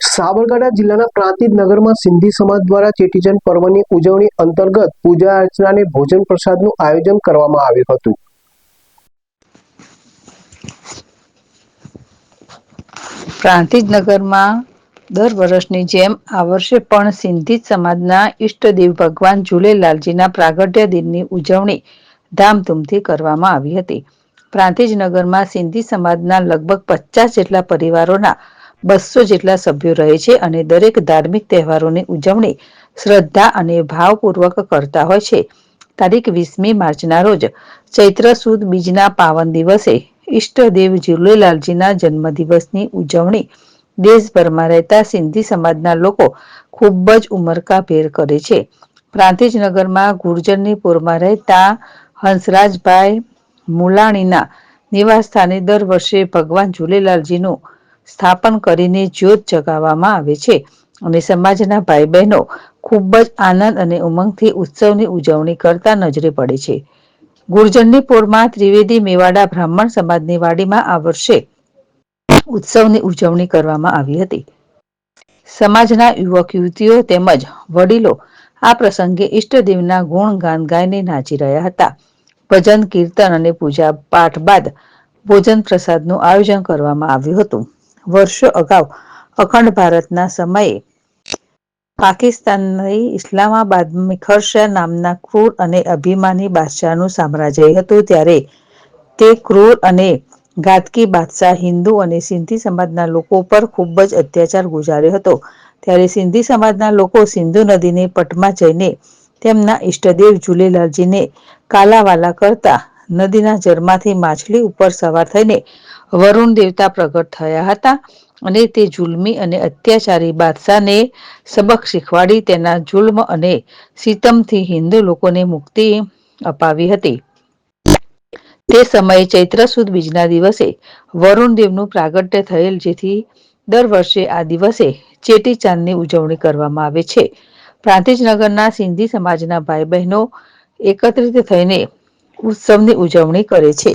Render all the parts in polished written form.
સાબરકાંઠા જિલ્લાના પ્રાંતિજ નગરમાં સિંધી સમાજ દ્વારા ચેટીચંડ પર્વની ઉજવણી અંતર્ગત પૂજા અર્ચના અને ભોજન પ્રસાદનું આયોજન કરવામાં આવ્યું હતું. પ્રાંતિજ નગરમાં દર વર્ષની જેમ આ વર્ષે પણ સિંધી સમાજના ઈષ્ટદેવ ભગવાન ઝૂલેલાલજીના પ્રાગટ્ય દિનની ઉજવણી ધામધૂમથી કરવામાં આવી હતી. પ્રાંતિજ નગરમાં સિંધી સમાજના લગભગ 50 જેટલા પરિવારોના 200 જેટલા સભ્યો રહે છે અને દરેક ધાર્મિક તહેવારોની ઉજવણી શ્રદ્ધા અને ભાવપૂર્વક કરતા હોય છે. તારીખ 20મી માર્ચના રોજ ચૈત્ર સુદ બીજના પાવન દિવસે ઈષ્ટદેવ ઝૂલેલાલજીના જન્મદિવસની ઉજવણી દેશભરમાં રહેતા સિંધી સમાજના લોકો ખૂબ જ ઉમળકાભેર કરે છે. પ્રાંતિજ નગરમાં ગુર્જરની પૂરમાં રહેતા હંસરાજભાઈ મુલાણીના નિવાસસ્થાને દર વર્ષે ભગવાન ઝૂલેલાલજીનું સ્થાપન કરીને જ્યોત જગાવવામાં આવે છે અને સમાજના ભાઈ બહેનો ખૂબ જ આનંદ અને ઉમંગથી ઉત્સવની ઉજવણી કરતા નજરે પડે છે. ગુર્જરની પોરમાં ત્રિવેદી મેવાડા બ્રાહ્મણ સમાજની વાડીમાં આ વર્ષે ઉત્સવની ઉજવણી કરવામાં આવી હતી. સમાજના યુવક યુવતીઓ તેમજ વડીલો આ પ્રસંગે ઈષ્ટદેવના ગુણગાન ગાઈને નાચી રહ્યા હતા. ભજન કીર્તન અને પૂજા પાઠ બાદ ભોજન પ્રસાદનું આયોજન કરવામાં આવ્યું હતું. વર્ષો અગાઉ અખંડ ભારતના સમયે પાકિસ્તાનની ઇસ્લામાબાદમાં મિખરશા નામના ક્રૂર અને અભિમાની બાદશાહનું સામ્રાજ્ય હતું. ત્યારે તે ક્રૂર અને ઘાતકી બાદશાહ હિન્દુ અને સિંધી સમાજના લોકો પર ખૂબ જ અત્યાચાર ગુજાર્યો હતો. ત્યારે સિંધી સમાજના લોકો સિંધુ નદીને પટમાં જઈને તેમના ઈષ્ટદેવ ઝૂલેલાલજીને કાલાવાલા કરતા નદીના જળમાંથી માછલી ઉપર સવાર થઈને વરુણ દેવતા પ્રગટ થયા હતા અને તે જુલ્મી અને અત્યાચારી બાદશાહને સબક શીખવાડી તેના જુલ્મ અને સિતમથી હિન્દુ લોકોને મુક્તિ અપાવી હતી. તે સમયે ચૈત્ર સુદ બીજના દિવસે વરુણ દેવનું પ્રાગટ્ય થયેલ, જેથી દર વર્ષે આ દિવસે ચેટીચાંદની ઉજવણી કરવામાં આવે છે. પ્રાંતિજ નગરના સિંધી સમાજના ભાઈ બહેનો એકત્રિત થઈને ઉત્સવની ઉજવણી કરે છે.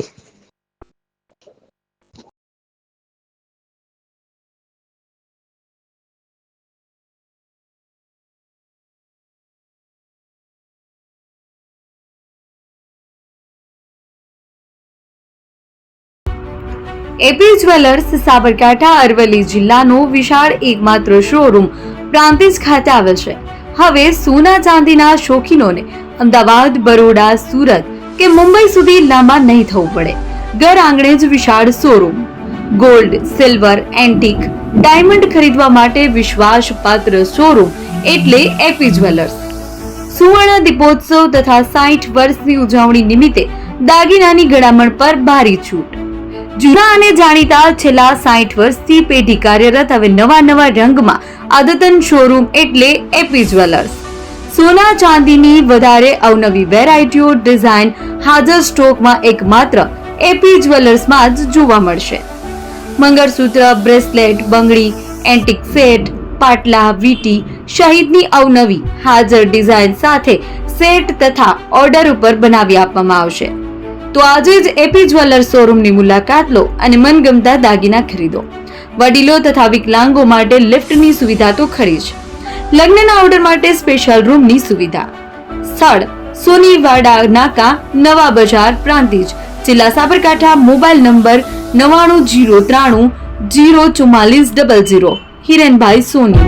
એપી જ્વેલર્સ સાબરકાંઠા અરવલ્લી જિલ્લાનો વિશાળ એકમાત્ર શોરૂમ પ્રાંતિજ ખાતે આવેલ છે. હવે સોના ચાંદીના શોખીનોને અમદાવાદ, બરોડા, સુરત કે મુંબઈ સુધી લાંબા નહીં થવું પડે. ઘર આંગણે જ વિશાળ showroom. Gold, silver, antique, diamond ખરીદવા માટે વિશ્વાસપાત્ર શોરૂમ એટલે એપી જ્વેલર્સ. સુવર્ણ દીપોત્સવ તથા 60 વર્ષની ઉજવણી નિમિત્તે દાગીનાની ગળામણ પર ભારી છૂટ. જૂના અને જાણીતા છેલ્લા 60 વર્ષથી પેઢી કાર્યરત હવે નવા રંગમાં અદ્યતન શોરૂમ એટલે એપી જ્વેલર્સ. સોના ચાંદીની વધારે અવનવી વેરાયટીઓ, ડિઝાઇન હાજર સ્ટોકમાં એકમાત્ર એપી જ્વેલર્સમાં જ જોવા મળશે. મંગળસૂત્ર, બ્રેસલેટ, બંગડી, એન્ટિક સેટ, પાટલા, વીટી સહિતની અવનવી હાજર ડિઝાઇન સાથે સેટ તથા ઓર્ડર ઉપર બનાવી આપવામાં આવશે. તો આજે જ એપી જ્વેલર્સ શોરૂમની મુલાકાત લો અને મનગમતા દાગીના ખરીદો. વડીલો તથા વિકલાંગો માટે લિફ્ટની સુવિધા તો ખરી જ. લગ્નના ઓર્ડર માટે સ્પેશિયલ રૂમની સુવિધા. સ્થળ સોનીવાડા નાકા, નવા બજાર, પ્રાંતિજ, જિલ્લા સાબરકાંઠા. Mobile number 9903304400. હિરેનભાઈ સોની.